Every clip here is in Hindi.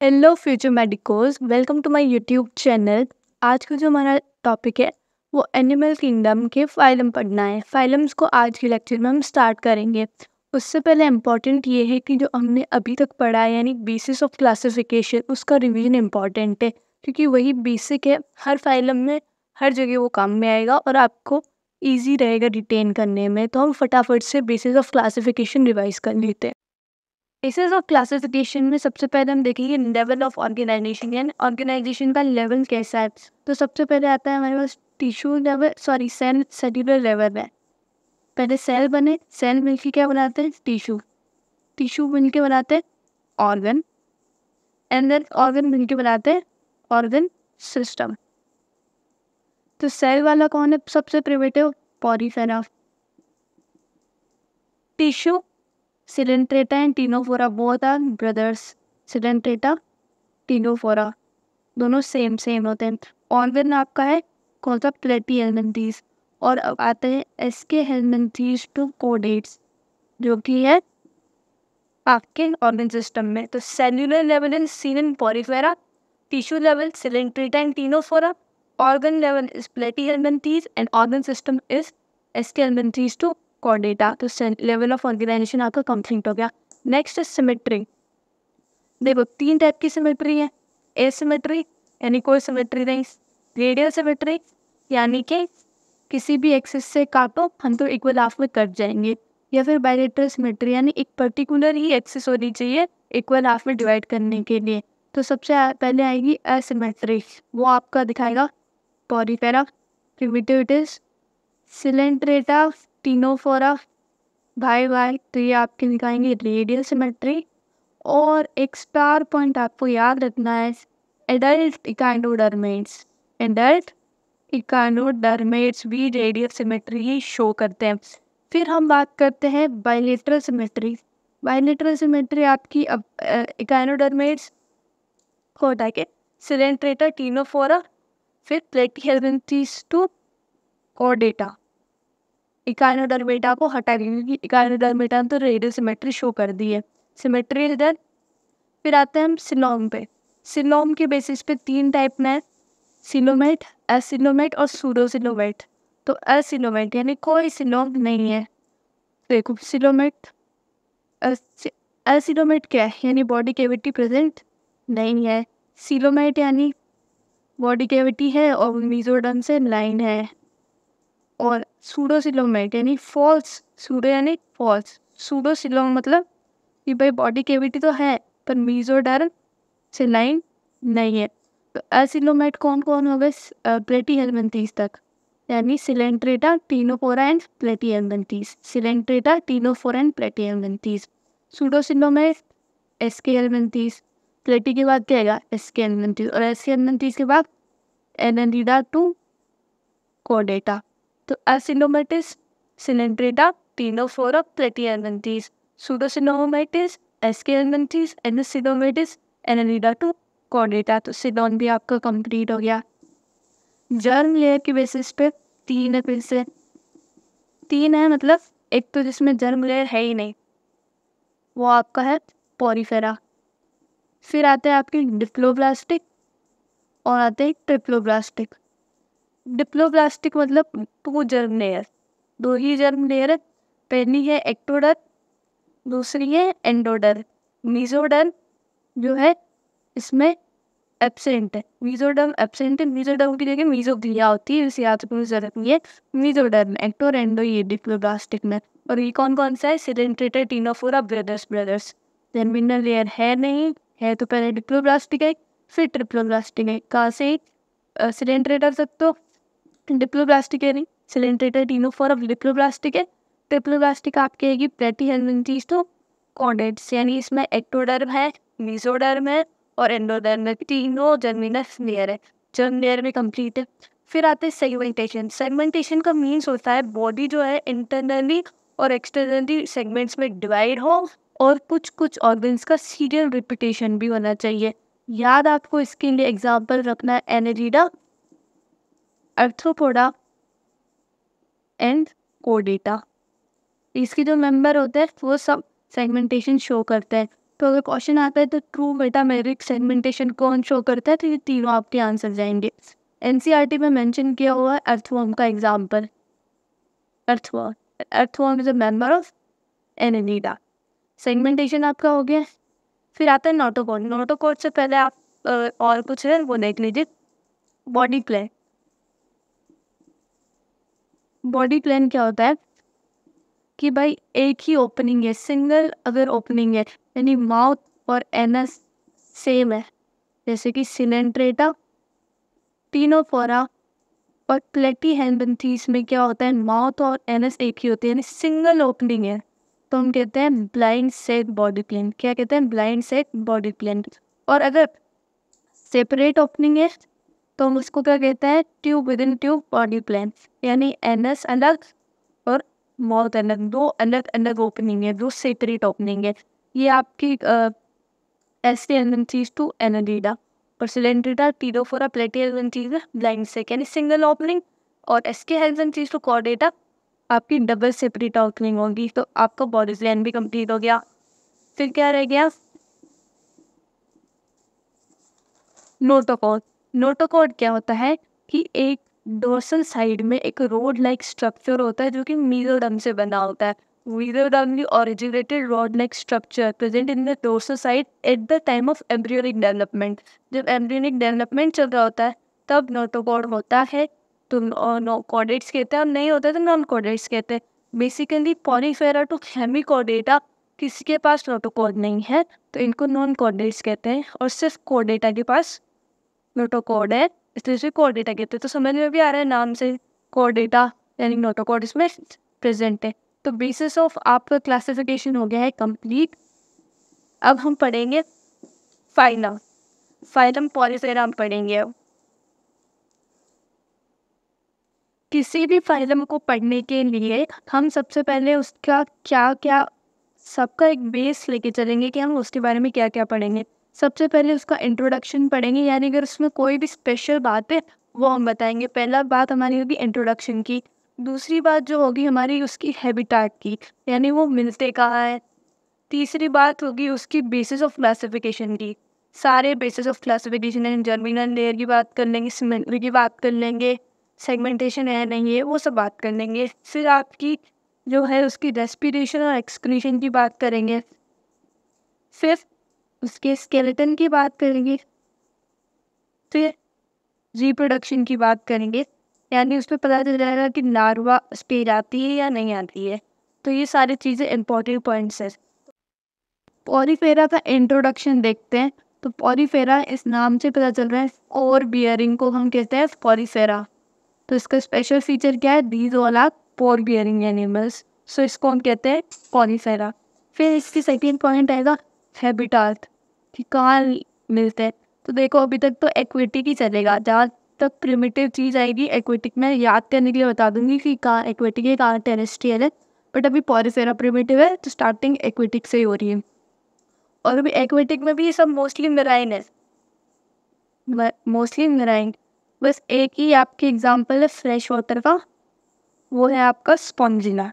Hello future medicos, welcome to my YouTube channel. आज का जो हमारा टॉपिक है वो एनिमल किंगडम के फाइलम पढ़ना है। फाइलम्स को आज के लेक्चर में हम स्टार्ट करेंगे। उससे पहले इम्पॉर्टेंट ये है कि जो हमने अभी तक पढ़ा है यानी बेसिस ऑफ क्लासिफिकेशन, उसका रिवीजन इम्पॉर्टेंट है क्योंकि वही बेसिक है। हर फाइलम में हर जगह वो काम में आएगा और आपको ईजी रहेगा रिटेन करने में। तो हम फटाफट से बेसिस ऑफ क्लासिफिकेशन रिवाइज कर लेते हैं। बेसिस ऑफ क्लासिफिकेशन में सबसे पहले हम देखेंगे लेवल ऑफ ऑर्गेनाइजेशन, यानी ऑर्गेनाइजेशन का लेवल कैसा है। तो सबसे पहले आता है हमारे पास tissue level, cell cellular level है। पहले सेल बने, सेल मिलके क्या बनाते हैं, टिश्यू। टिश्यू मिलके बनाते हैं ऑर्गन, एंड देन ऑर्गन मिलके बनाते हैं ऑर्गन सिस्टम। तो सेल वाला कौन है सबसे primitive, porifera. Tissue coelenterata and ctenophora, both are brothers. Coelenterata, ctenophora दोनों सेम होते हैं। ऑर्गन आपका है कौन सा, प्लेटी हेलमिंथीज। और अब आते हैं एसके हेलमिंथीज टू कोडेट्स, जो कि है आपके ऑर्गन सिस्टम में। तो cellular level is seen in Porifera, tissue level Coelenterata and Ctenophora, organ level is Platyhelminthes and organ system is Aschelminthes to कोडेटा। तो लेवल ऑफ ऑर्गेनाइजेशन आपका कंप्लीट हो गया। Next is symmetry. देखो तीन टाइप की सिमेट्री है। एसिमेट्री यानी कोई सिमेट्री नहीं, रेडियल सिमेट्री यानी कि किसी भी एक्सिस से काटो हम तो इक्वल हाफ में कट जाएंगे, या फिर बायलेटरल सिमेट्री यानी एक पर्टिकुलर ही एक्सिस होनी चाहिए इक्वल हाफ में डिवाइड करने के लिए। तो सबसे पहले आएगी एसिमेट्री, वो आपका दिखाएगा porifera, primitive it is coelenterata, ctenophora, by तो ये आपके दिखाएंगे रेडियल सिमेट्री। और एक स्टार पॉइंट आपको याद रखना है, एडल्ट इकाइनोडर्मेट्स। एडल्ट इकाइनोडर्मेट्स भी रेडियल सिमेट्री ही शो करते हैं। फिर हम बात करते हैं बायलेटरल सिमेट्री। बायलेटरल सिमेट्री आपकी अब इकाइनोडर्मेट्स को हटा के सिलेंट्रेटा, टीनोफोरा, फिर प्लेटीहेलमिंथीज टू कोडेटा। इकाइनोडर्मेटा को हटा देंगे क्योंकि इकाइनोडर्मेटा तो रेडियल सिमेट्री शो कर दी है। सिमेट्री इधर। फिर आते हैं हम सिलोम पे। सिलोम के बेसिस पे तीन टाइप में है, सिलोमेट, एसिलोमेट और सूडोसिलोमेट। तो एसिलोमेट यानी कोई सिलोम नहीं है। देखो सिलोमेट, एसिलोमेट क्या है, यानी बॉडी कैविटी प्रेजेंट नहीं है। सिलोमेट यानी बॉडी कैविटी है और मेसोडर्म से लाइन है। और सूडोसिलोमेट यानी फॉल्स, सूडो यानी फॉल्स, सूडोसिलोम मतलब कि भाई बॉडी कैविटी तो है पर मेसोडर्म से लाइन नहीं है। तो एसिलोमेट कौन कौन हो गए, प्लेटीहेलमिंथीज तक, यानी Coelenterata, Ctenophora and Platyhelminthes. Coelenterata, Ctenophora and Platyhelminthes. Pseudocoelomate, Aschelminthes. Platy के बाद क्या आएगा, एसके हेलमिंथीज, और एसके हेलमिंथीज के बाद एनालिडा टू कोडेटा। तो acoelomates, Coelenterata, Ctenophora, Platyhelminthes. Pseudocoelomates, Aschelminthes, eucoelomates, Annelida to कोडेटा। तो सिलोन भी आपका कंप्लीट हो गया। जर्म लेयर के बेसिस पे तीन है, फिर से तीन है, मतलब एक तो जिसमें जर्म लेयर है ही नहीं वो आपका है पॉरीफेरा। फिर आते हैं आपके डिप्लोब्लास्टिक और आते हैं ट्रिप्लोब्लास्टिक। डिप्लोब्लास्टिक मतलब टू जर्म लेयर, दो ही जर्म लेयर है। पहली है एक्टोडर, दूसरी है एंडोडर। मीजोडर जो है इसमें एब्सेंट है, मीजोडर्म एब्सेंट है। मीजोडर्म की जगह मीजोग्लिया होती है, इसे याद रखने की जरूरत नहीं है। मीजोडर्म, एक्टो और एंडो ये डिप्लोब्लास्टिक में। और ये कौन कौन सा है, Coelenterata, Ctenophora, brothers. Germinal layer है नहीं है, तो पहले डिप्लोब्लास्टिक है फिर ट्रिप्लोब्लास्टिक है। कहाँ से, सिलेंट्रेटा तक तो डिप्लोब्लास्टिक है नहीं, सिलेंट्रेटा, टीनोफोरा, डिप्लोब्लास्टिक है। ट्रिप्लोब्लास्टिक आपकी आएगी प्लेटीहेलमिंथीज टू कोडेट्स, यानी इसमें एक्टोडर्म है, मीजोडर्म है और एंडोडर्म में तीनों जर्मिनस लेयर है। जर्म लेयर में कंप्लीट है। फिर आते हैं सेगमेंटेशन। सेगमेंटेशन का मीन्स होता है बॉडी जो है इंटरनली और एक्सटर्नली सेगमेंट्स में डिवाइड हो और कुछ कुछ ऑर्गन्स का सीरियल रिपीटेशन भी होना चाहिए। याद आपको इसके लिए एग्जाम्पल रखना है एनालिडा, आर्थ्रोपोडा एंड कोडेटा। इसके जो मेंबर होते हैं वो सब सेगमेंटेशन शो करते हैं। तो अगर क्वेश्चन आता है तो ट्रू मेटामेट्रिक सेगमेंटेशन कौन शो करता है, तो ये तीनों आपके आंसर जाएंगे। एनसीईआरटी में मेंशन किया हुआ है अर्थवर्म का example. Earthworm is a member of Annelida. Segmentation आपका हो गया। फिर आता है नोटोकॉड। नोटोकॉड से पहले आप और कुछ है वो देख लीजिए। Body plan. बॉडी प्लान क्या होता है कि भाई एक ही ओपनिंग है, सिंगल अगर ओपनिंग है, यानी माउथ और एनस सेम है, जैसे कि सिलेंट्रेटा, टीनोफोरा और प्लेटीहेल्मिन्थेस में क्या होता है, माउथ और एनस एक ही होते हैं, यानी सिंगल ओपनिंग है, तो हम कहते हैं ब्लाइंड सेट बॉडी प्लान। क्या कहते हैं? Blind set body plan. और अगर सेपरेट ओपनिंग है तो हम उसको क्या कहते हैं? Tube with in tube body plan, यानी एनस अलग और माउथ अलग, दो अलग अलग ओपनिंग है, दो सेपरेट ओपनिंग है। ये आपकी एस्टिएल्मिन्थेस टू एनेलिडा और Coelenterata, Ctenophora, Platyhelminthes blind set यानी सिंगल ओपनिंग, और एस्टिएल्मिन्थेस टू कॉर्डेटा आपकी डबल सेपरेट ओपनिंग होगी। तो आपका बॉडी प्लान भी कंप्लीट हो गया। फिर क्या रह गया? नोटोकॉड। नोटोकॉड क्या होता है कि एक डोर्सल साइड में एक रोड लाइक स्ट्रक्चर होता है जो कि मीजोडर्म से बना होता है। Mesodermally originated rod like structure present in the dorsal side at the time of embryonic development. जब एम्ब्रियोनिक डेवलपमेंट चल रहा होता है तब नोटोकॉड होता है, तो कॉर्डेट्स कहते हैं, और नहीं होता तो नॉन कॉर्डेट्स कहते हैं। बेसिकली पॉलीफेरा टू हेमिकॉर्डेटा किसी के पास नोटोकॉड नहीं है तो इनको नॉन कॉर्डेट्स कहते हैं, और सिर्फ कॉर्डेटा के पास नोटोकॉड है, इसलिए इसे कॉर्डेटा कहते हैं। तो समझ में भी आ रहा है नाम से, कॉर्डेटा यानी नोटोकॉड इसमें प्रेजेंट है। तो बेसिस ऑफ आपका क्लासिफिकेशन हो गया है कंप्लीट। अब हम पढ़ेंगे फाइलम। फाइलम पॉलीफेरा हम पढ़ेंगे। अब किसी भी फाइलम को पढ़ने के लिए हम सबसे पहले उसका क्या क्या, सबका एक बेस लेके चलेंगे कि हम उसके बारे में क्या क्या पढ़ेंगे। सबसे पहले उसका इंट्रोडक्शन पढ़ेंगे, यानी अगर उसमें कोई भी स्पेशल बात है वो हम बताएंगे। पहला बात हमारी होगी इंट्रोडक्शन की। दूसरी बात जो होगी हमारी उसकी हैबिटेट की, यानी वो मिलते कहाँ है। तीसरी बात होगी उसकी बेसिस ऑफ क्लासिफिकेशन की। सारे बेसिस ऑफ क्लासिफिकेशन है, जर्मिनल लेयर की बात कर लेंगे, सिमेट्री की बात कर लेंगे, सेगमेंटेशन है नहीं है वो सब बात कर लेंगे। फिर आपकी जो है उसकी रेस्पिरेशन और एक्सक्रीशन की बात करेंगे। फिर उसके स्केलेटन की बात करेंगे। फिर रिप्रोडक्शन की बात करेंगे, यानी उसमें पता चल जाएगा कि लार्वा स्टेज आती है या नहीं आती है। तो ये सारी चीज़ें इंपॉर्टेंट पॉइंट्स है। पॉलीफेरा का इंट्रोडक्शन देखते हैं। तो पॉलीफेरा इस नाम से पता चल रहा है, और बियरिंग को हम कहते हैं पॉलीफेरा। तो इसका स्पेशल फीचर क्या है? These all are pore bearing animals, so इसको हम कहते हैं पॉलीफेरा। फिर इसकी सेकेंड पॉइंट आएगा हैबिटाट, कि कहाँ मिलते हैं। तो देखो अभी तक तो एक्वेटिक ही चलेगा, जहाँ तक प्रिमिटिव चीज़ आएगी एक्वेटिक में याद करने के लिए बता दूंगी कि कहाँ एक्वेटिक है कहाँ टेरेस्ट्रियल है, बट अभी पॉलीफेरा प्रिमिटिव है तो स्टार्टिंग एक्वेटिक से ही हो रही है। और अभी एक्वेटिक में भी सब मोस्टली मेराइन है, मोस्टली मेराइन। बस एक ही आपकी एग्जांपल है फ्रेश वाटर का, वो है आपका Spongilla.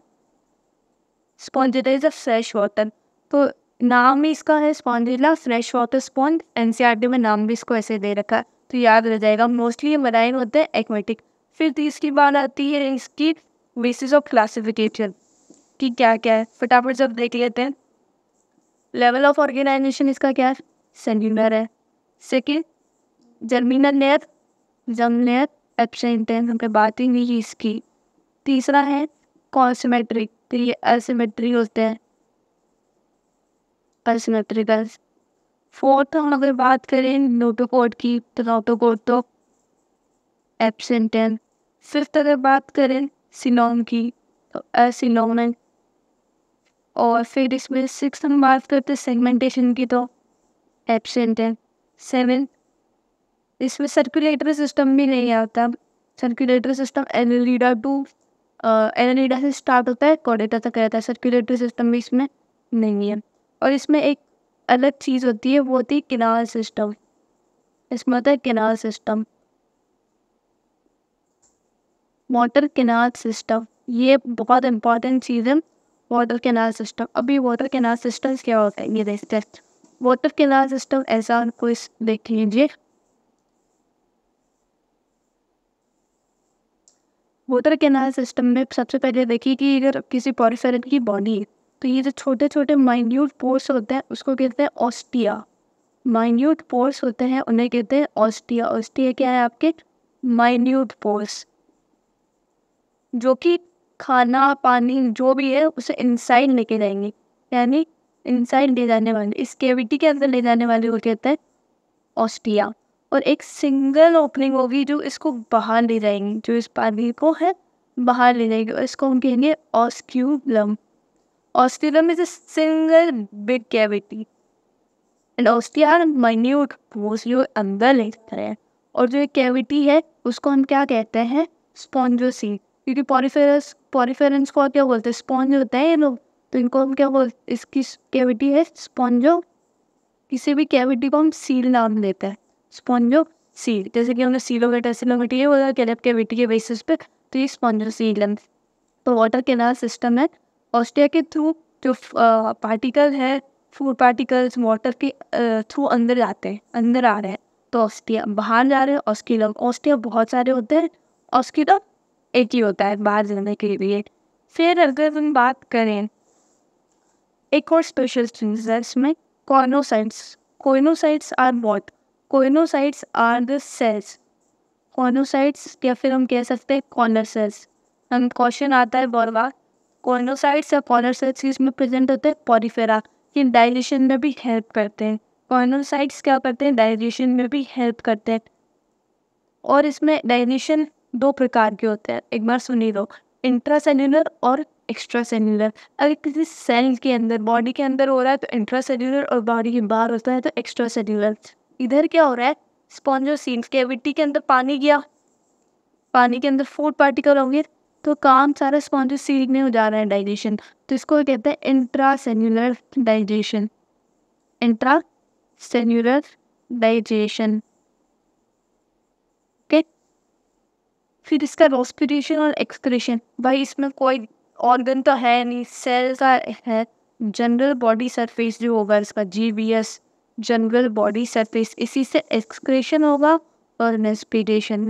Spongilla is a fresh water, तो नाम ही इसका है Spongilla, fresh water sponge. NCERT में नाम भी इसको ऐसे दे रखा है, तो याद रह जाएगा। मोस्टली ये मराइन होते हैं, एक्वेटिक। फिर तीसरी बात आती है इसकी बेसिस ऑफ क्लासिफिकेशन कि क्या क्या है, फटाफट सब देख लेते हैं। लेवल ऑफ ऑर्गेनाइजेशन इसका क्या है? सेल्यूलर है। Second germinal layer, germ layer absent है, हमने बात ही नहीं की इसकी। तीसरा है कॉन्सिमेट्रिक, तो ये असिमेट्री होते हैं, असिमेट्रिकल। फोर्थ हम अगर बात करें नोटोकॉड की तो नोटोकॉड तो एब्सेंट है। फिफ्थ अगर बात करें सिलोन की तो असिलोन है। और फिर इसमें सिक्स हम बात करते हैं सेगमेंटेशन की तो एब्सेंट है। सेवन इसमें सर्कुलेटरी सिस्टम भी नहीं आता। Circulatory system annelida to annelida से स्टार्ट होता है, कॉर्डेटा तक रहता है। सर्कुलेटरी सिस्टम भी इसमें नहीं है। और इसमें एक अलग चीज़ होती है, वो होती है किनाल सिस्टम। इसमें होता है canal system, water canal system. ये बहुत इंपॉर्टेंट चीज़ है, वाटर कैनाल सिस्टम। अभी वाटर कैनाल सिस्टम क्या होता है ये देखते हैं। वाटर कैनाल सिस्टम ऐसा कोई देख लीजिए। वाटर कैनाल सिस्टम में सबसे पहले देखिए कि अगर किसी पॉरीफेरम की बॉडी है तो ये जो छोटे छोटे माइन्यूट पोर्स होते हैं उसको कहते हैं ऑस्टिया। माइन्यूट पोर्स होते हैं उन्हें कहते हैं ऑस्टिया। ऑस्टिया क्या है आपके? माइन्यूट पोर्स, जो कि खाना पानी जो भी है उसे इनसाइड लेके जाएंगे, यानी इनसाइड ले जाने वाले, इस कैविटी के अंदर ले जाने वाले को कहते हैं ऑस्टिया। और एक सिंगल ओपनिंग होगी जो इसको बाहर ले जाएंगी, जो इस पानी को है बाहर ले जाएगी, और इसको हम कहेंगे osculum. Osculum is a single big cavity and ostia are minute pores जो अंदर ले जाते हैं। और जो एक कैविटी है उसको हम क्या कहते हैं? स्पॉन्जोसील। क्योंकि पॉरीफेरेंस को क्या बोलते हैं? स्पॉन्ज होते हैं ये लोग, तो इनको हम क्या बोलते? इसकी कैविटी है स्पॉन्जो। किसी भी कैविटी को हम सील नाम देते हैं, स्पॉन्जो सील। जैसे कि हमने सीलोमेटी है वो कैविटी के बेसिस पे, तो ये स्पॉन्जो सील है। तो वाटर कैनाल सिस्टम है, ऑस्टिया के थ्रू जो पार्टिकल है, फूड पार्टिकल्स वाटर के थ्रू अंदर जाते हैं, अंदर आ रहे हैं, तो ऑस्टिया। बाहर जा रहे हैं ऑस्किलम। ऑस्टिया बहुत सारे होते हैं, ऑस्किलम एक ही होता है बाहर जाने के लिए। फिर अगर हम बात करें एक और स्पेशल चीज है इसमें, choanocytes. Choanocytes are what? Choanocytes are the cells. Choanocytes या फिर हम कह सकते हैं कॉर्नर सेल्स। हम क्वेश्चन आता है बहुत बार, कॉर्नोसाइट्स या कॉर्नर सेल्स इसमें प्रेजेंट होते हैं पॉरीफेरा, कि डाइजेशन में भी हेल्प करते हैं। कॉर्नोसाइट्स क्या करते हैं? डाइजेशन में भी हेल्प करते हैं। और इसमें डाइजेशन दो प्रकार के होते हैं, एक बार सुनिए लो, इंट्रासेल्युलर और एक्स्ट्रा सेल्युलर। अगर किसी सेल के अंदर, बॉडी के अंदर हो रहा है तो इंट्रासेल्युलर, और बॉडी के बाहर होता है तो एक्स्ट्रा सेल्युलर। इधर क्या हो रहा है? स्पॉन्जोसील, कैविटी के अंदर पानी गया, पानी के अंदर फूड पार्टिकल होंगे, तो काम सारा स्पॉन्जोसील में हो जा रहा है डाइजेशन, तो इसको कहते हैं intracellular digestion. Intracellular digestion, okay. फिर इसका रेस्पिरेशन और एक्सक्रीशन, भाई इसमें कोई ऑर्गन तो है नहीं, सेल का है। जनरल बॉडी सरफेस जो होगा इसका, GBS, जनरल बॉडी सरफेस, इसी से एक्सक्रीशन होगा और रेस्पिरेशन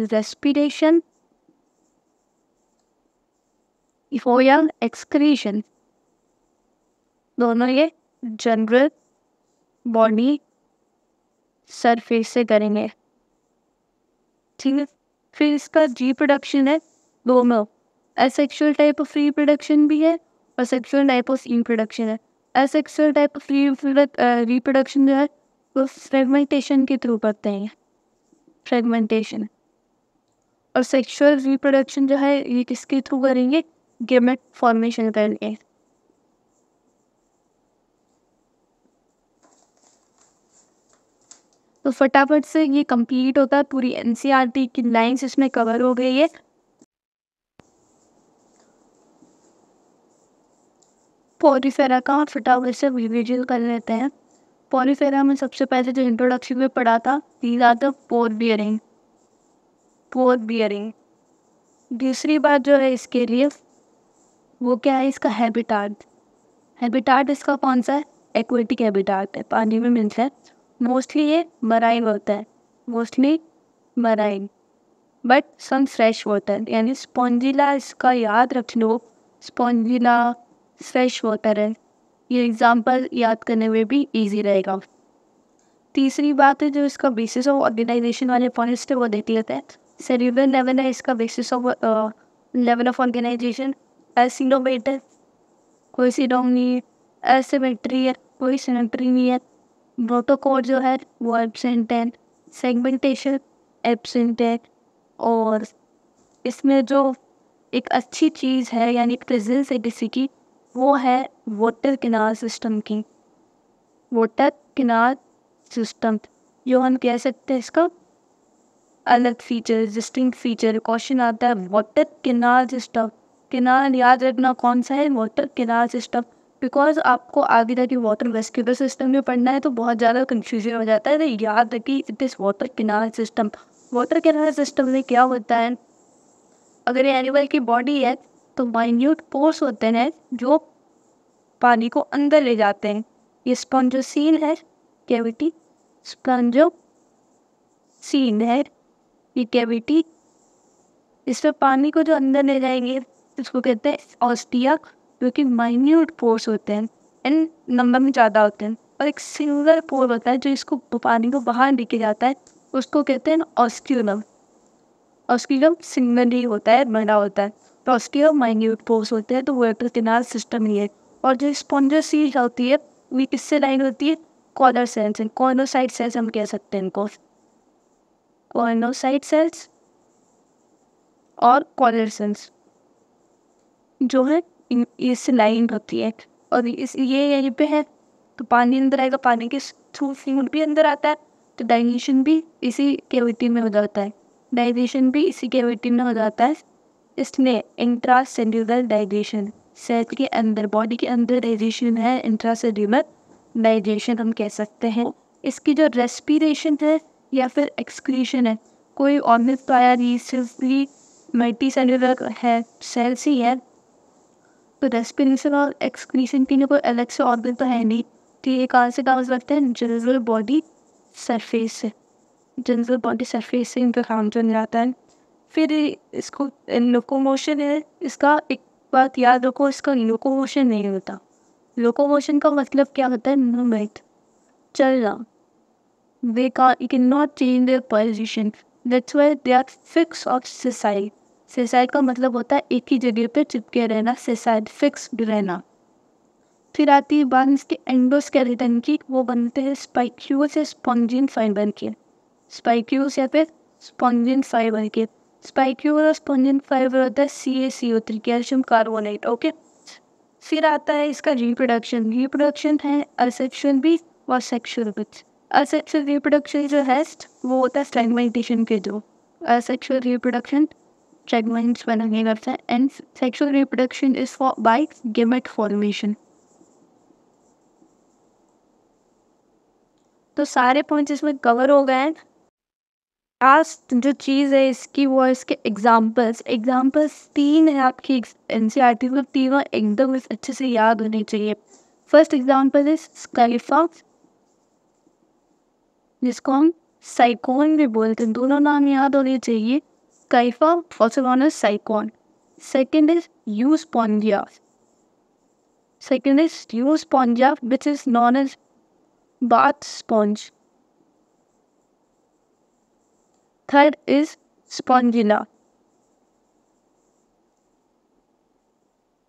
या एक्सक्रीशन, दोनों ये जनरल बॉडी सरफेस से करेंगे, ठीक है। फिर इसका रिप्रोडक्शन है दोनों, एसेक्सुअल टाइप ऑफ रिप्रोडक्शन भी है और सेक्सुअल टाइप ऑफ रिप्रोडक्शन है। एसेक्सुअल टाइप ऑफ रिप्रोडक्शन जो है वो फ्रेगमेंटेशन के थ्रू करते हैं, फ्रेगमेंटेशन। और सेक्सुअल रिप्रोडक्शन जो है ये किसके थ्रू करेंगे? गेमेट फॉर्मेशन करेंगे। तो फटाफट से ये कंप्लीट होता है, पूरी NCERT की लाइंस इसमें कवर हो गई है। पॉरीफेरा का फटाफट से रिविजन कर लेते हैं। पॉरीफेरा में सबसे पहले जो इंट्रोडक्शन में पढ़ा था, these are the pore bearing, pore bearing. दूसरी बात जो है इसके लिए वो क्या है? इसका हैबिटाट। हैबिटाट इसका कौन सा है? एक्वेटिक हैबिटाट है, पानी में मिलता है। मोस्टली ये मराइन होता है, mostly marine, but some fresh water, यानी स्पॉन्जिला इसका याद रख लो, स्पॉन्जिला फ्रेश वाटर है। ये एग्जाम्पल याद करने में भी इजी रहेगा। तीसरी बात है जो इसका बेसिस ऑफ ऑर्गेनाइजेशन वाले पॉइंट्स थे वो देख लेते हैं। सेल्यूलर लेवल है इसका basis of level of organisation. Acoelomate, कोई सिडोम नहीं है। एसिमेट्री है, कोई सिमेट्री नहीं है। प्रोटोकॉल जो है वो एब्सेंट है। सेगमेंटेशन एब्सेंट है। और इसमें जो एक अच्छी चीज़ है यानी प्रेजेंस है किसी की, वो है वाटर कैनाल सिस्टम की। वाटर कैनाल सिस्टम जो हम कह सकते हैं इसका अलग फीचर, डिस्टिंक्ट फीचर। क्वेश्चन आता है वाटर कैनाल सिस्टम, कैनाल याद रखना कौन सा है? Water canal system. बिकॉज आपको आगे जाके वाटर वेस्क्यूलर सिस्टम में पढ़ना है तो बहुत ज़्यादा कंफ्यूजन हो जाता है, तो याद रखिए it is water canal system. Water canal system में क्या होता है? अगर ये एनिमल की बॉडी है तो माइन्यूट पोर्स होते हैं जो पानी को अंदर ले जाते हैं। ये स्पॉन्जोसील है, कैविटी स्पंजो सीन है ये कैविटी। इसमें पानी को जो अंदर ले जाएंगे इसको कहते हैं ऑस्टिया, जो कि माइन्यूट पोर्स होते हैं एंड नंबर में ज़्यादा होते हैं, और एक सिंगल पोर होता है जो इसको पानी को बाहर लेके जाता है, उसको कहते हैं ऑस्क्यूलम। ऑस्क्यूलम सिंगल ही होता है, बड़ा होता है, तो ऑस्टिया माइन्यूट पोर्स होते हैं, तो वो एक किनार सिस्टम ही है। और जो स्पॉन्जर सील होती है वो किससे लाइन होती है? कॉलर सेल्स से, कॉर्नोसाइट सेल्स हम कह सकते हैं इनको, कॉर्नोसाइट सेल्स और कॉलर सेल्स जो है इससे लाइन होती है। और इस ये यहीं पे है, तो पानी अंदर आएगा, पानी के थ्रू फ्लूइड भी अंदर आता है, तो डाइजेशन भी इसी कैविटी में हो जाता है, डाइजेशन भी इसी कैविटी में हो जाता है। इसलिए इंट्रासेल्युलर डाइजेशन, सेल के अंदर, बॉडी के अंदर डाइजेशन है, इंट्रासेल्युलर डाइजेशन हम कह सकते हैं। इसकी जो रेस्पिरेशन है या फिर एक्सक्रीशन है, कोई ऑर्गन तो आया नहीं, सिर्फ मल्टी सेल्युलर है, सेल्स ही है, तो रेस्पिरेशन और एक्सक्रीशन के लिए कोई अलग से ऑर्गन तो है नहीं। तो ये कहाँ से काम करते हैं? जनरल बॉडी सरफेस से, जनरल बॉडी सरफेस से इनका काम चल जाता है। फिर इसको लोकोमोशन है, इसका एक बात याद रखो, इसका लोकोमोशन नहीं होता। लोकोमोशन का मतलब क्या होता है? मूवमेंट, चलना। They cannot change their position. That's why they are fixed or sessile. Sessile का मतलब होता है एक ही जगह पे चिपके रहना, sessile फिक्स्ड रहना। फिर आती है बात इसके एंडोस्केलेटन की, वो बनते हैं स्पाइक्यूल्स या स्पॉन्जिन फाइबर के, स्पाइक्यूल्स या फिर स्पॉन्जिन फाइबर के। स्पाइक्यूल और स्पॉन्जिन फाइबर होता है CaCO3, कैल्शियम कार्बोनेट। ओके, फिर आता है इसका रिप्रोडक्शन। रिप्रोडक्शन है असेक्सुअल भी और सेक्सुअल भी। असेक्सुअल रिप्रोडक्शन जो है वो होता है फ्रेगमेंटेशन के थ्रू, असेक्सुअल रिप्रोडक्शन फ्रेगमेंट्स बनाने करता है, and sexual reproduction is for by gamete formation. तो सारे पॉइंट्स इसमें कवर हो गए हैं। लास्ट जो चीज़ है इसकी वो है इसके एग्जाम्पल्स। एग्जाम्पल्स 3 है आपकी NCERT में, तीनों एकदम अच्छे से याद होने चाहिए। फर्स्ट एग्जाम्पल इज स्काइफा, जिसको हम साइकोन भी बोलते हैं, दोनों नाम याद होने चाहिए, Scypha also known as Sycon. Second is Euspongia, second is Euspongia which is known as bath sponge। Third is Spongilla,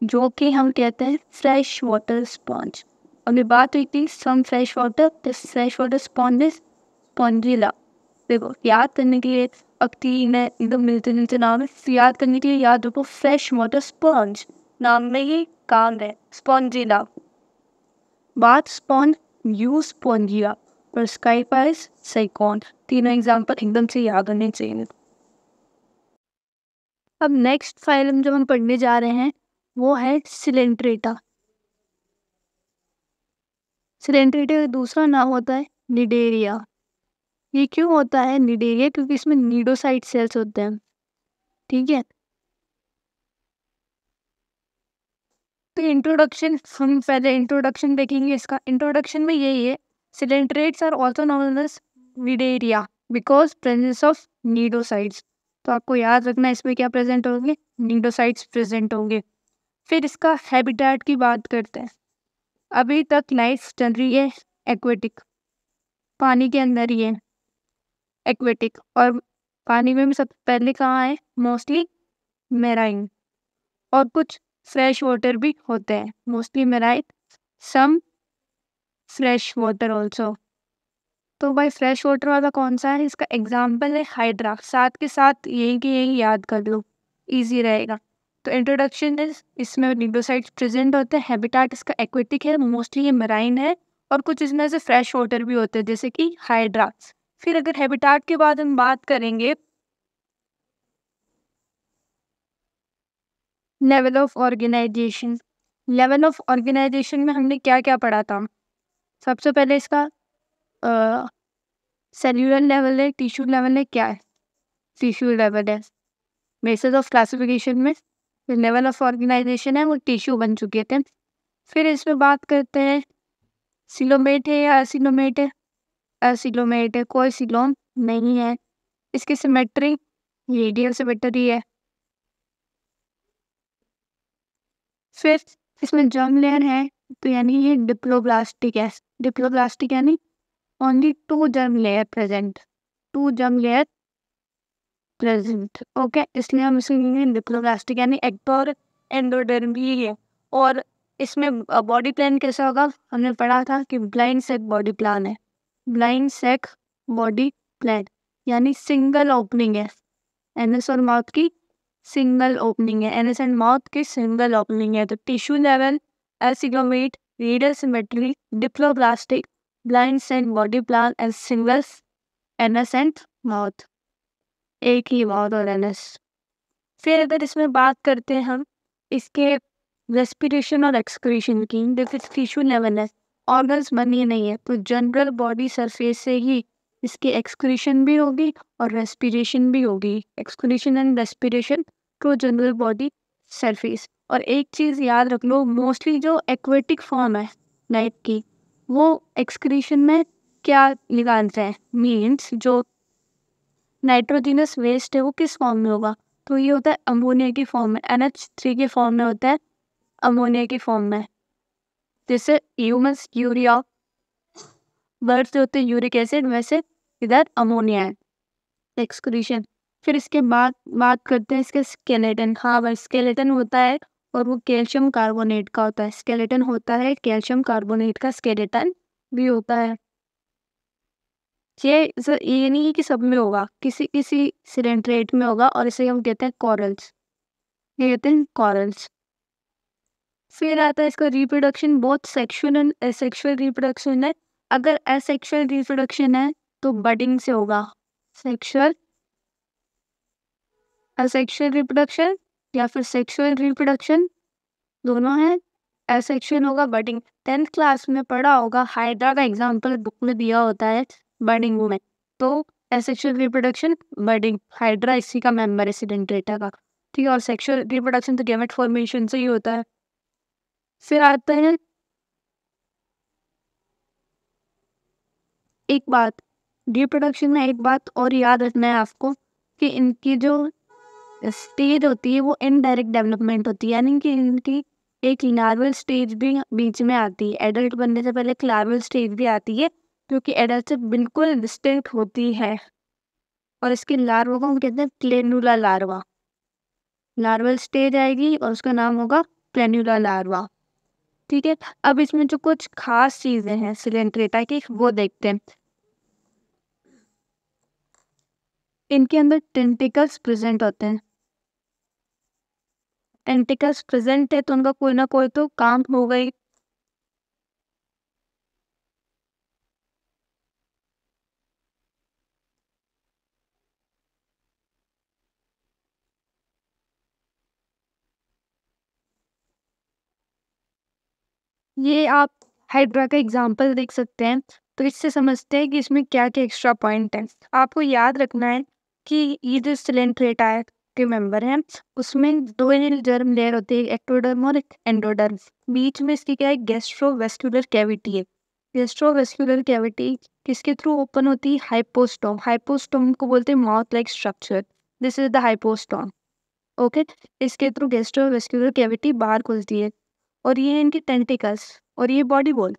जो कि हम कहते हैं फ्रेश वाटर स्पॉन्ज। अभी बात हुई थी सम फ्रेश वाटर, तो fresh water sponge is Spongilla. देखो याद करने के लिए अब 3 है, एकदम मिलते जुलते नाम है, याद करने के लिए याद रखो फ्रेश वाटर स्पॉन्ज, नाम में ही काम है, स्पॉन्जिला। बाथ स्पॉन्ज यूस्पोंजिया और स्काइफा इज साइकोन। तीनों एग्जाम्पल एकदम से याद होने चाहिए। अब नेक्स्ट फाइलम जो हम पढ़ने जा रहे हैं वो है सिलेंट्रेटा। सिलेंट्रेटा का दूसरा नाम होता है निडेरिया। ये क्यों होता है निडेरिया? क्योंकि इसमें नीडोसाइट सेल्स होते हैं, ठीक है। तो इंट्रोडक्शन, हम पहले इंट्रोडक्शन देखेंगे इसका। इंट्रोडक्शन में यही है, coelenterates are also known as cnidaria because presence of cnidocytes. तो आपको याद रखना इसमें क्या प्रेजेंट होंगे? नीडोसाइट्स प्रेजेंट होंगे। फिर इसका हैबिटेट की बात करते हैं। अभी तक लाइफ चल रही है एक्वेटिक, पानी के अंदर ही है एक्वेटिक, और पानी में भी सब पहले कहाँ है? मोस्टली मेराइन, और कुछ फ्रेश वाटर भी होते हैं, mostly marine, some fresh water also. तो भाई फ्रेश वाटर वाला कौन सा है? इसका एग्जाम्पल है हाइड्रा। साथ के साथ यही की यही याद कर लो, इजी रहेगा। तो इंट्रोडक्शन इज, इसमें न्यूक्लियोसाइड्स प्रेजेंट होते हैं, हैबिटेट इसका एक्वेटिक है, मोस्टली ये मराइन है, और कुछ इसमें से फ्रेश वाटर भी होते हैं जैसे कि हाइड्रा। फिर अगर हैबिटेट के बाद हम बात करेंगे level of organisation. Level of organisation में हमने क्या क्या पढ़ा था? सबसे पहले इसका सेल्यूलर लेवल है, टिश्यू लेवल है, क्या है? टिश्यू लेवल है। बेसिस ऑफ क्लासिफिकेशन में लेवल ऑफ ऑर्गेनाइजेशन है वो टिश्यू बन चुके थे। फिर इसमें बात करते हैं सिलोमेट है या एसिलोमेट है। एसिलोमेट है, कोई सिलोम नहीं है। इसकी सिमेट्री रेडियल सिमेट्री है। फिर इसमें जर्म लेयर है, तो यानी ये डिप्लोब्लास्टिक है। डिप्लोब्लास्टिक यानी only 2 germ layer present, 2 germ layer present. Okay, इसलिए हम इसे डिप्लोब्लास्टिक यानी एक्टो और एंडोडर्म भी है। और इसमें बॉडी प्लान कैसा होगा, हमने पढ़ा था कि ब्लाइंड सेक बॉडी प्लान है। ब्लाइंड सेक बॉडी प्लान यानी सिंगल ओपनिंग है। एनएस और माउथ की सिंगल ओपनिंग है, एनएस एंड माउथ की सिंगल ओपनिंग है। तो tissue level, acoelomate, radial symmetry, diploblastic, blind sac body plan and single anus and mouth, एक ही माउथ और एनएस। फिर अगर इसमें बात करते हैं हम इसके रेस्पिरेशन और एक्सक्रीशन की, देखिए टिश्यू लेवल है, ऑर्गन्स बने नहीं है, तो जनरल बॉडी सरफेस से ही इसकी एक्सक्रीशन भी होगी और रेस्पिरेशन भी होगी। Excretion and respiration to general body surface. और एक चीज़ याद रख लो, मोस्टली जो एक्वेटिक फॉर्म है लाइफ की, वो एक्सक्रीशन में क्या निकालते हैं, मीन्स जो नाइट्रोजिनस वेस्ट है वो किस फॉर्म में होगा, तो ये होता है अमोनिया की फॉर्म में, NH3 के फॉर्म में होता है, अमोनिया की फॉर्म में। जैसे ह्यूमस यूरिया, बर्ड से होते हैं यूरिक एसिड, वैसे इधर अमोनिया है एक्सक्रीशन। फिर इसके बाद बात करते हैं इसके स्केलेटन। हाँ भाई, स्केलेटन होता है और वो कैल्शियम कार्बोनेट का होता है। स्केलेटन होता है कैल्शियम कार्बोनेट का, स्केलेटन भी होता है। ये नहीं कि सब में होगा, किसी किसी सिलेंट्रेट में होगा, और इसे हम कहते हैं कॉरल्स, ये कहते हैं कॉरल्स। फिर आता है इसका रिप्रोडक्शन, बहुत सेक्सुअल एंड एसेक्सुअल रिप्रोडक्शन है। अगर एसेक्सुअल रिप्रोडक्शन है तो बडिंग से होगा, सेक्सुअल एसेक्सुअल रिप्रोडक्शन या फिर सेक्सुअल रिप्रोडक्शन दोनों है। एसेक्सुअल होगा बडिंग, 10th क्लास में पढ़ा होगा, हाइड्रा का एग्जाम्पल बुक में दिया होता है बडिंग में, तो एसेक्सुअल रिप्रोडक्शन बडिंग, हाइड्रा इसी का मेंबर है सिडेंट्रेटा का, ठीक है। और सेक्सुअल रिप्रोडक्शन तो गैमेट फॉर्मेशन से ही होता है। फिर आते हैं एक बात, रिप्रोडक्शन में एक बात और याद रखना है आपको कि इनकी जो स्टेज होती है वो इनडायरेक्ट डेवलपमेंट होती है, यानी कि इनकी एक लार्वल स्टेज भी बीच में आती है। एडल्ट बनने से पहले एक लार्वल स्टेज भी आती है, क्योंकि एडल्ट से बिल्कुल डिस्टिंक्ट होती है। और इसके लार्वा को हम कहते हैं प्लेनुला लार्वा। लार्वल स्टेज आएगी और उसका नाम होगा प्लेनुला लार्वा, ठीक है। अब इसमें जो कुछ खास चीजें हैं सिलेंट्रेटा की वो देखते हैं। इनके अंदर टेंटिकल्स प्रेजेंट होते हैं। टेंटिकल्स प्रेजेंट है तो उनका कोई ना कोई तो काम हो गई। ये आप हाइड्रा का एग्जाम्पल देख सकते हैं, तो इससे समझते हैं कि इसमें क्या क्या एक्स्ट्रा पॉइंट है। आपको याद रखना है कि ये जो सिलेंट्रेटा के मेंबर हैं उसमें 2 जर्म लेयर होती है, एक्टोडर्म और एंडोडर्म। बीच में इसकी क्या है, गैस्ट्रोवेस्कुलर कैविटी है। गैस्ट्रोवेस्कुलर कैविटी किसके थ्रू ओपन होती है, हाइपोस्टोम। हाइपोस्टोम को बोलते हैं mouth like structure, this is the hypostome. Okay, इसके थ्रू गैस्ट्रोवेस्कुलर कैविटी बाहर खुलती है। और ये इनकी टेंटिकल्स और ये बॉडी वॉल,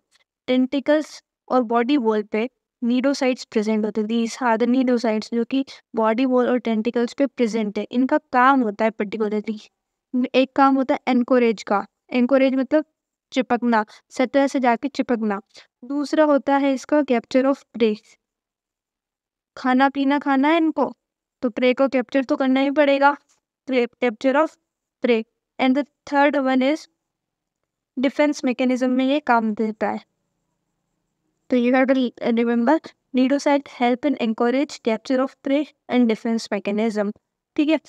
टेंटिकल्स और बॉडी वॉल पे नीडोसाइट्स प्रेजेंट होते हैं। दीज आर द नीडोसाइट्स जो कि बॉडी वॉल और टेंटिकल्स पे प्रेजेंट है। इनका काम होता है पर्टिकुलरली, एक काम होता है एनकोरेज का। एनकोरेज मतलब चिपकना, सतह से जाके चिपकना। दूसरा होता है इसका कैप्चर ऑफ प्रे। खाना पीना खाना है इनको, तो प्रे को कैप्चर तो करना ही पड़ेगा, capture of prey. And the third one is defence mechanism में ये काम देता है। तो you have to remember, cnidocyte help in anchorage capture of prey and defence mechanism, ठीक है।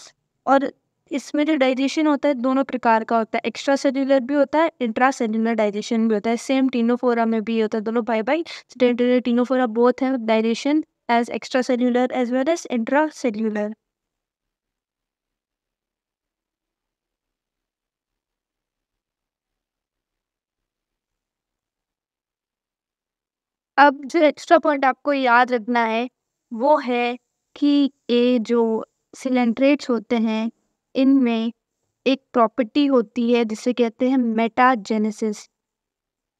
और इसमें जो डाइजेशन होता है दोनों प्रकार का होता है, एक्स्ट्रा सेल्यूलर भी होता है, इंट्रा सेल्यूलर डाइजेशन भी होता है। सेम टीनोफोरा में भी होता है, दोनों बाय बाय टीनोफोरा बोथ है digestion as extracellular as well as intracellular. अब जो एक्स्ट्रा पॉइंट आपको याद रखना है वो है कि ये जो सिलेंट्रेट्स होते हैं इनमें एक प्रॉपर्टी होती है जिसे कहते हैं मेटाजेनेसिस।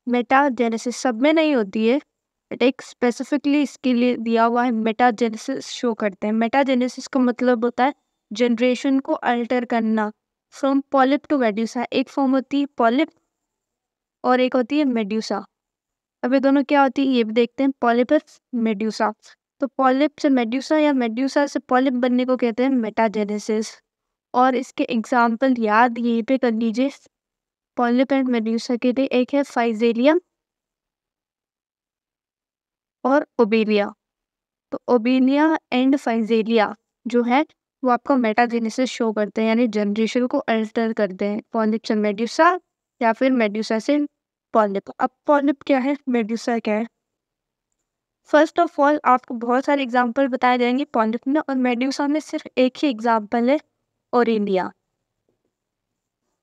मेटाजेनेसिस सब में नहीं होती है, बट एक स्पेसिफिकली इसके लिए दिया हुआ है, मेटाजेनेसिस शो करते हैं। मेटाजेनेसिस का मतलब होता है जनरेशन को अल्टर करना फ्रॉम पॉलिप टू मेड्यूसा। एक फॉर्म होती है पॉलिप और एक होती है मेड्यूसा। अब ये दोनों क्या होती है ये भी देखते हैं, पॉलिपस मेड्यूसा। तो पॉलिप से मेड्यूसा या मेड्यूसा से पॉलिप बनने को कहते हैं मेटाजेनेसिस। और इसके एग्जाम्पल याद यहीं पे कर लीजिए पॉलिप एंड मेड्यूसा के लिए। एक है फाइजेलियम और ओबेलिया। तो ओबेलिया एंड फाइजेलिया जो है वो आपको मेटाजेनेसिस शो करते हैं, यानी जनरेशन को अल्टर करते हैं, पॉलिप से मेड्यूसा या फिर मेड्यूसा से पॉलिप। अब पॉलिप क्या है, मेड्यूसा क्या है? फर्स्ट ऑफ ऑल आपको बहुत सारे एग्जाम्पल बताए जाएंगे पॉलिप में, और मेड्यूसा में सिर्फ एक ही एग्जाम्पल है, ओरेलिया।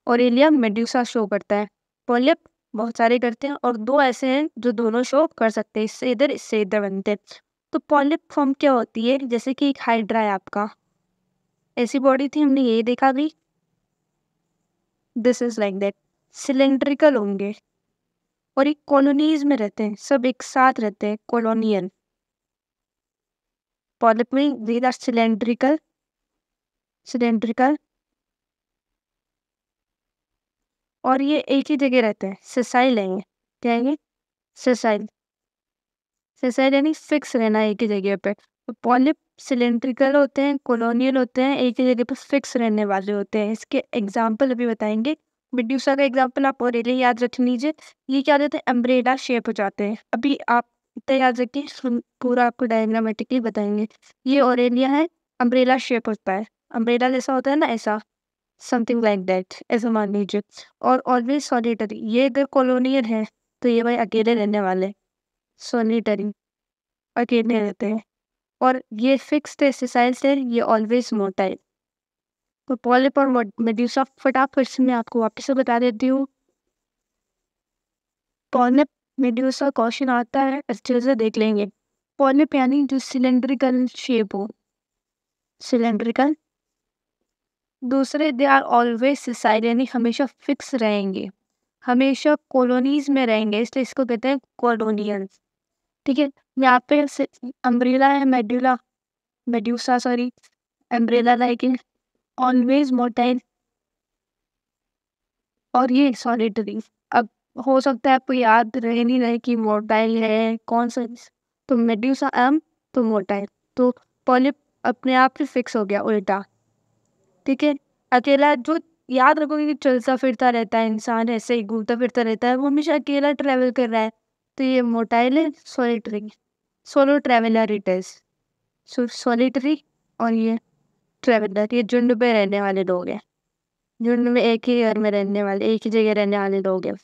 ओरेलिया मेड्यूसा शो करता है, पॉलिप बहुत सारे करते हैं, और दो ऐसे हैं जो दोनों शो कर सकते हैं, इससे इधर बनते हैं। तो पॉलिप फॉर्म क्या होती है, जैसे कि एक हाइड्रा है आपका, ऐसी बॉडी थी, हमने ये देखा भी, this is like that, cylindrical होंगे और एक कॉलोनीज में रहते हैं, सब एक साथ रहते हैं, कॉलोनियल। पॉलिप में दीज आर सिलेंड्रिकल, सिलेंड्रिकल, और ये एक ही जगह रहते हैं, सेसाइल है ये, क्या है ये, सेसाइल। सेसाइल यानी फिक्स रहना एक ही जगह पे। तो पॉलिप सिलेंड्रिकल होते हैं, कॉलोनियल होते हैं, एक ही जगह पे फिक्स रहने वाले होते हैं। इसके एग्जाम्पल अभी बताएंगे। मेड्यूसा का एग्जाम्पल आप ओरेलिया याद रख लीजिए, ये क्या देते हैं, अम्ब्रेला शेप हो जाते हैं। अभी आप इतना याद रखिए, पूरा आपको डायग्रामेटिकली बताएंगे। ये ओरेलिया है, अम्ब्रेला शेप होता है, अम्ब्रेला जैसा होता है ना, ऐसा समथिंग लाइक दैट, ऐसा मान लीजिए। और ऑलवेज सॉलिटरी, ये अगर कॉलोनियल है तो ये भाई अकेले रहने वाले, सॉलिटरी, अकेले रहते हैं। और ये फिक्स्ड है, सेसाइल है, ये ऑलवेज मोटाइल। तो पॉलिप और मेड्यूसा फटाफट से मैं आपको वापस से बता देती हूँ। पॉलिप मेड्यूसा क्वेश्चन आता है, अच्छे से देख लेंगे। पॉलिप यानी जो सिलेंड्रिकल शेप हो, सिलेंड्रिकल। दूसरे दे आर ऑलवेज सेसाइल, यानी हमेशा फिक्स रहेंगे, हमेशा कॉलोनीज में रहेंगे, इसलिए इसको कहते हैं कॉलोनियल। ठीक है, यहाँ पे अम्ब्रेला है, medulla, medusa sorry, umbrella like है, ऑलवेज मोटाइल, और ये सॉलिटरी। अब हो सकता है आपको याद रहे नहीं रहे कि मोटाइल है कौन सा, तो मेड्यूसा एम, तो मोटाइल। तो पॉलिप अपने आप ही फिक्स हो गया उल्टा। ठीक है, अकेला जो याद रखोगे कि चलता फिरता रहता है इंसान, ऐसे ही घूमता फिरता रहता है, वो हमेशा अकेला ट्रैवल कर रहा है, तो ये मोटाइल है, solitary, solo traveller it is. Solitary और ये ट्रैवलर, ये झुंड पे रहने वाले लोग हैं, झुंड में एक ही घर में रहने वाले, एक ही जगह रहने वाले लोग हैं।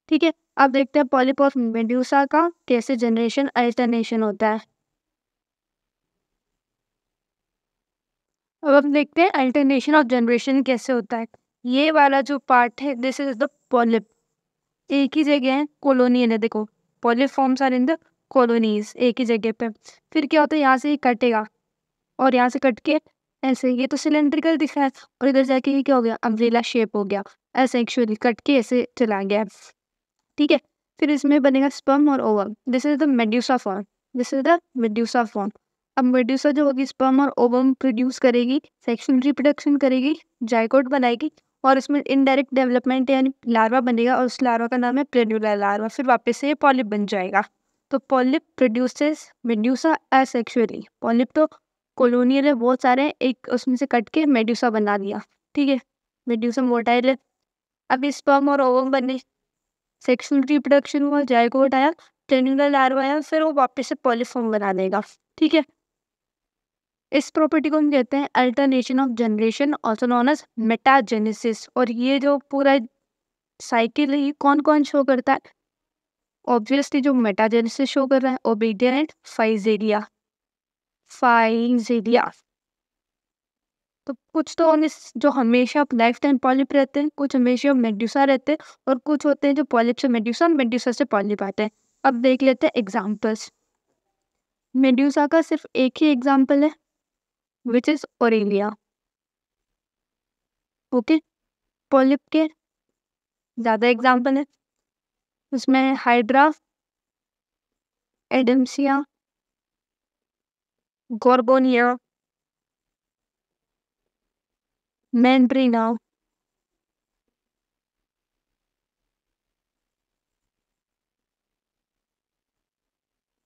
ठीक है, अब देखते हैं पॉलिप और मेड्यूसा का कैसे जनरेशन अल्टरनेशन होता है। अब हम देखते हैं अल्टरनेशन ऑफ जनरेशन कैसे होता है। ये वाला जो पार्ट है, दिस इज द पॉलिप, एक ही जगह है, कॉलोनियल है, देखो polyp forms are in the colonies, एक ही जगह पे। फिर क्या होता है, यहाँ से ये कटेगा और यहाँ से कट के ऐसे, ये तो सिलेंड्रिकल दिख रहा है, और इधर जाके ये क्या हो गया, अम्ब्रेला शेप हो गया, ऐसे एक्चुअली कट के ऐसे चला गया। ठीक है, फिर इसमें बनेगा स्पर्म और ovum, this is the medusa form, this is the medusa form. अब मेड्यूसा जो होगी स्पर्म और ओवम प्रोड्यूस करेगी, सेक्सुअल रिप्रोडक्शन करेगी, जाइगोट बनाएगी, और इसमें इनडायरेक्ट डेवलपमेंट यानी लार्वा बनेगा, और उस लार्वा का नाम है प्रेन्युलर लार्वा, फिर वापस से ये पॉलिप बन जाएगा। तो polyp produces medusa asexually. Polyp तो कॉलोनियल है, बहुत सारे हैं, एक उसमें से कट के मेड्यूसा बना दिया। ठीक है, मेड्यूसा मोटाइल है। अब स्पर्म और ओवम बने, सेक्सुअल रिप्रोडक्शन हुआ, जाइगोट आया, प्रेन्युलर लार्वा आया, फिर वो वापस से पॉलीफॉर्म बना देगा। ठीक है, इस प्रॉपर्टी को हम कहते हैं alternation of generation, also known as metagenesis. और ये जो पूरा साइकिल है, ये कौन कौन शो करता है, ऑब्वियसली जो मेटाजेनेसिस शो कर रहा है, ओबेलिया एंड फाइजेलिया, फाइजेलिया। तो कुछ तो जो हमेशा लाइफ टाइम पॉलिप रहते हैं, कुछ हमेशा मेड्यूसा रहते हैं, और कुछ होते हैं जो पॉलिप से मेड्यूसा, मेड्यूसा से पॉलिप आते हैं। अब देख लेते हैं एग्जाम्पल्स। मेड्यूसा का सिर्फ एक ही एग्जाम्पल है, which is Aurelia. Okay, polyp के ज़्यादा एग्जाम्पल है, उसमें हाइड्रा, एडम्सिया, गोर्गोनिया, मैंड्रीना,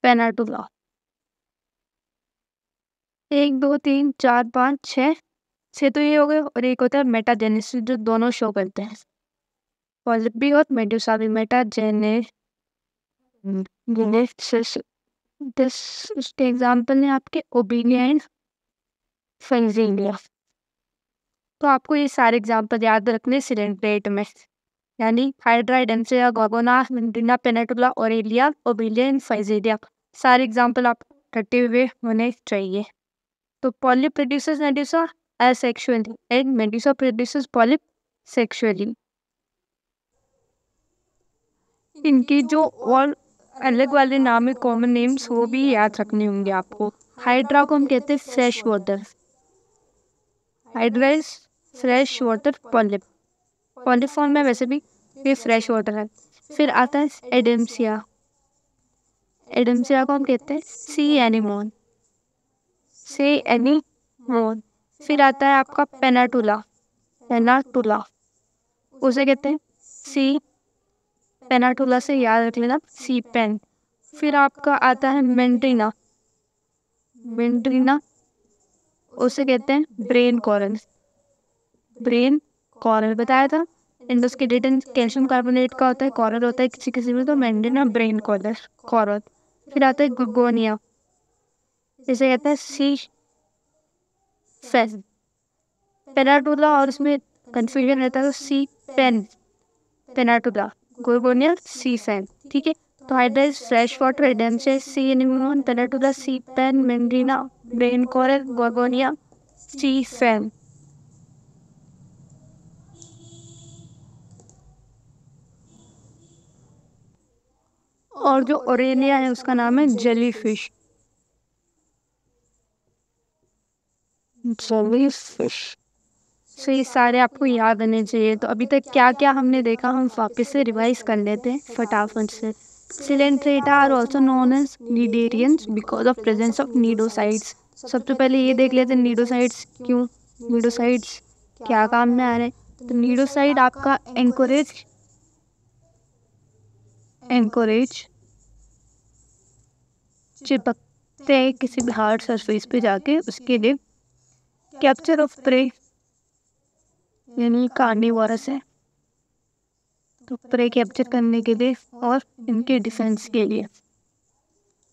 पेनाटुला। 1 2 3 4 5 6 तो ये हो गए, और एक होता है मेटाजेनेसिस जो दोनों शो करते हैं, पॉलिप भी और मेड्यूसा भी। जेनेसिस इसके एग्जाम्पल हैं आपके ओबेलिया एंड फेंजिलिया। तो आपको ये सारे एग्जाम्पल याद रखने सिलेंट्रेट में, यानी Hydra, Adamsia, Gorgonia, Meandrina, Pennatula, Aurelia, Obelia and Fungia. सारे एग्जाम्पल आपको रटे हुए होने चाहिए। तो polyp produces medusa asexually and medusa produces polyp sexually। इनकी जो और अलग वाले नाम है, कॉमन नेम्स, वो भी याद रखने होंगे आपको। हाइड्रा को हम कहते हैं fresh water, hydra is fresh water polyp, polyp form में वैसे भी ये फ्रेश वाटर है। फिर आता है एडेम्सिया, एडेम्सिया को हम कहते हैं सी एनीमोन, सी एनीमोन। फिर आता है आपका पेनाटुला, पेनाटुला उसे कहते हैं सी, पेनाटुला से याद रख लेना सी पेन। फिर आपका आता है मैंड्रीना, मैंड्रीना उसे कहते हैं ब्रेन कॉरल, ब्रेन कॉरल बताया था। इंडोस्केलेटन कैल्शियम कार्बोनेट का होता है, कॉरल होता है किसी किसी में, तो मैंड्रीना ब्रेन कॉरल कॉरल। फिर आता है गोर्गोनिया, इसे कहते हैं सी फेन। पेनाटुला और उसमें कंफ्यूजन रहता है, तो sea pen, Pennatula, Gorgonia sea fan. ठीक है, तो Hydra is fresh water, Adamsia sea anemone, Pennatula sea pen, Meandrina brain coral, Gorgonia sea fan. और जो ओरेलिया है उसका नाम है jelly fish, jelly fish. So ये सारे आपको याद आने चाहिए। तो अभी तक क्या क्या हमने देखा, हम वापस से रिवाइज कर लेते हैं फटाफट से। Coelenterata are also known as cnidarians because of presence of cnidocytes. सबसे पहले ये देख लेते हैं नीडोसाइड्स क्यों, नीडोसाइड्स क्या काम में आ रहे हैं। तो नीडोसाइड आपका एंकोरेज, एंकोरेज चिपकते हैं किसी भी हार्ड सरफेस पे जाके, उसके लिए कैप्चर ऑफ प्रे, यानी कार्निवोरस है तो प्रे कैप्चर करने के लिए और इनके डिफेंस के लिए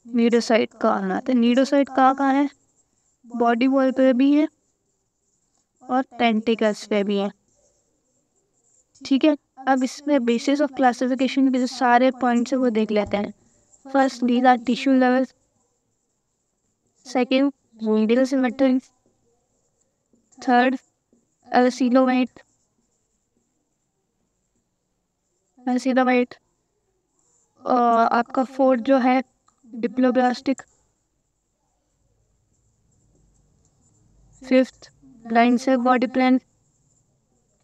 नीडोसाइड कहाँ आता है। नीडोसाइड कहाँ है, बॉडी वॉल पे भी है और टेंटिकल्स पे भी है। ठीक है, अब इसमें बेसिस ऑफ क्लासिफिकेशन के जो सारे पॉइंट्स है वो देख लेते हैं। First, these are tissue level. Second, needle symmetry. Third, coelomate, coelomate. आपका फोर्थ जो है diploblastic. Fifth, blind cell body plan,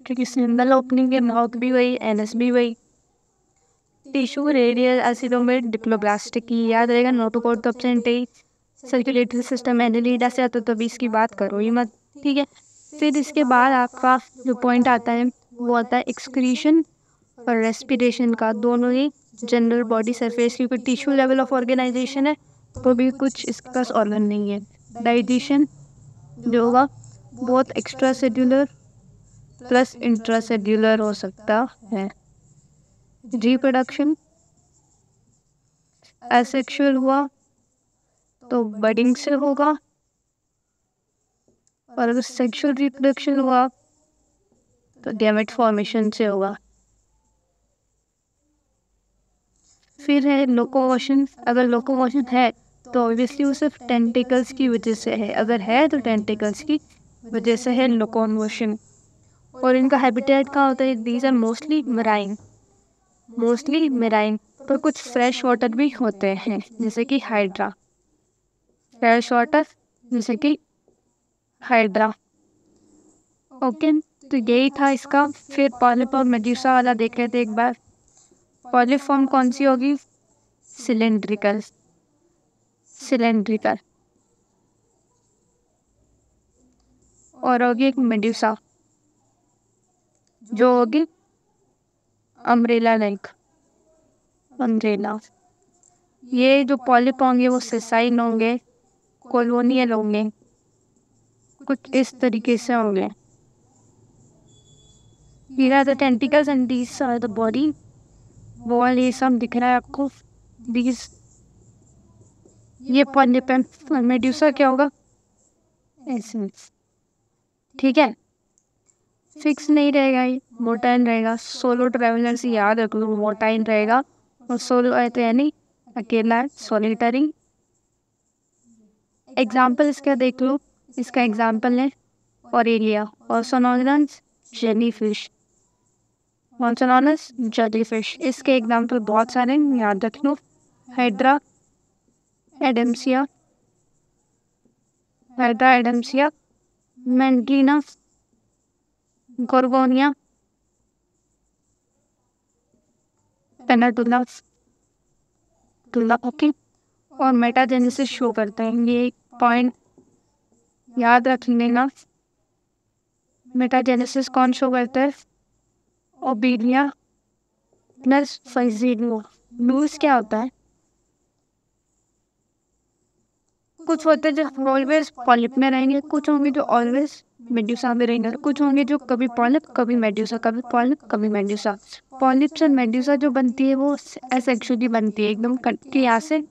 क्योंकि सिंगल ओपनिंग है, माउथ भी वही, एनएस भी वही। टिश्यू रेडियल एसिडोमेट डिप्लोब्लास्टिक की याद रहेगा, notochord absent, circulatory system Annelida से आता तो अभी इसकी बात करो ही मत। ठीक है, फिर इसके बाद आपका जो पॉइंट आता है वो आता है एक्सक्रीशन और रेस्पिरेशन का, दोनों ही जनरल बॉडी सरफेस, क्योंकि टिश्यू लेवल ऑफ ऑर्गेनाइजेशन है तो भी कुछ इसके पास ऑर्गन नहीं है। डाइजेशन जो होगा बहुत एक्स्ट्रा सेड्यूलर प्लस इंट्रा सेड्यूलर हो सकता है। रिप्रोडक्शन एसेक्सुअल हुआ तो बडिंग से होगा, और अगर सेक्सुअल रिप्रोडक्शन हुआ तो गैमेट फॉर्मेशन से होगा। फिर है लोकोमोशन, अगर लोकोमोशन है तो ऑब्वियसली वो सिर्फ टेंटिकल्स की वजह से है, अगर है तो टेंटिकल्स की वजह से है लोकोमोशन। और इनका हैबिटेट कहाँ होता है, these are mostly marine, mostly marine. पर कुछ फ्रेश वाटर भी होते हैं जैसे कि हाइड्रा, फ्रेश वाटर जैसे कि हाइड्रा। ओके, तो यही था इसका। फिर पॉलिप और मेड्यूसा वाला देख लेते एक बार। पॉलिप फॉर्म कौन सी होगी? Cylindrical, cylindrical. और होगी एक मेड्यूसा जो होगी अम्ब्रेला लाइक, अम्ब्रेला। ये जो पॉलिप होंगे वो सेसाइन होंगे, कॉलोनियल होंगे, कुछ इस तरीके से होंगे। Here are the tentacles and these are the body. Wall ये सब दिख रहा है आपको। These, ये पॉलिप है। मेड्यूसा क्या होगा? एसेंस। ठीक है, फिक्स नहीं रहेगा, ये मोटाइन रहेगा। सोलो ट्रेवलर से याद रख लो, मोटाइन रहेगा। और सोलो है तो यानी अकेला है, सॉलिटरी। एग्जाम्पल इसका देख लो, इसका एग्जाम्पल है Aurelia, also known as jellyfish, also known as jellyfish. इसके एग्जाम्पल बहुत सारे हैं, याद रख लो। Hydra Adamsia, Hydra Adamsia, Meandrina, Gorgonia, Pennatula, टुला। ओके, और मेटाजेनेसिस शो करते हैं, ये पॉइंट याद रख लेना। मेटाजेनेसिस कौन शो करता है? ओबीलिया प्लस फाइजीलियो। लूज क्या होता है? कुछ होते हैं जो ऑलवेज पॉलिप में रहेंगे, कुछ होंगे जो ऑलवेज मेड्यूसा में रहेंगे, कुछ होंगे जो कभी पॉलिप कभी मेड्यूसा, कभी पॉलिप कभी मेड्यूसा। पॉलिप से मेड्यूसा जो बनती है वो एसेक्सुअली बनती है, एकदम कट के यहाँ से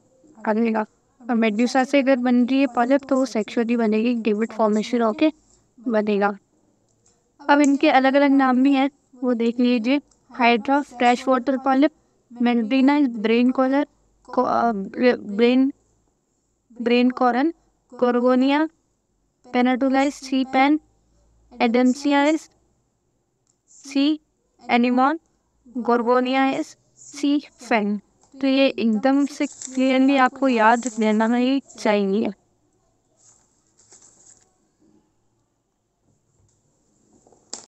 आगेगा। और मेड्यूसा से अगर बन रही है पॉलिप तो वो सेक्सुअली बनेगी, गिविट फॉर्मेशन होके बनेगा। अब इनके अलग अलग नाम भी हैं, वो देख लीजिए। Hydra fresh water polyp, Meandrina brain collar, brain coral, Gorgonia Pennatula sea pen, Adamsia is sea anemone, Gorgonia is sea fan. तो ये एकदम से क्लियरली आपको याद रहना ही चाहिए।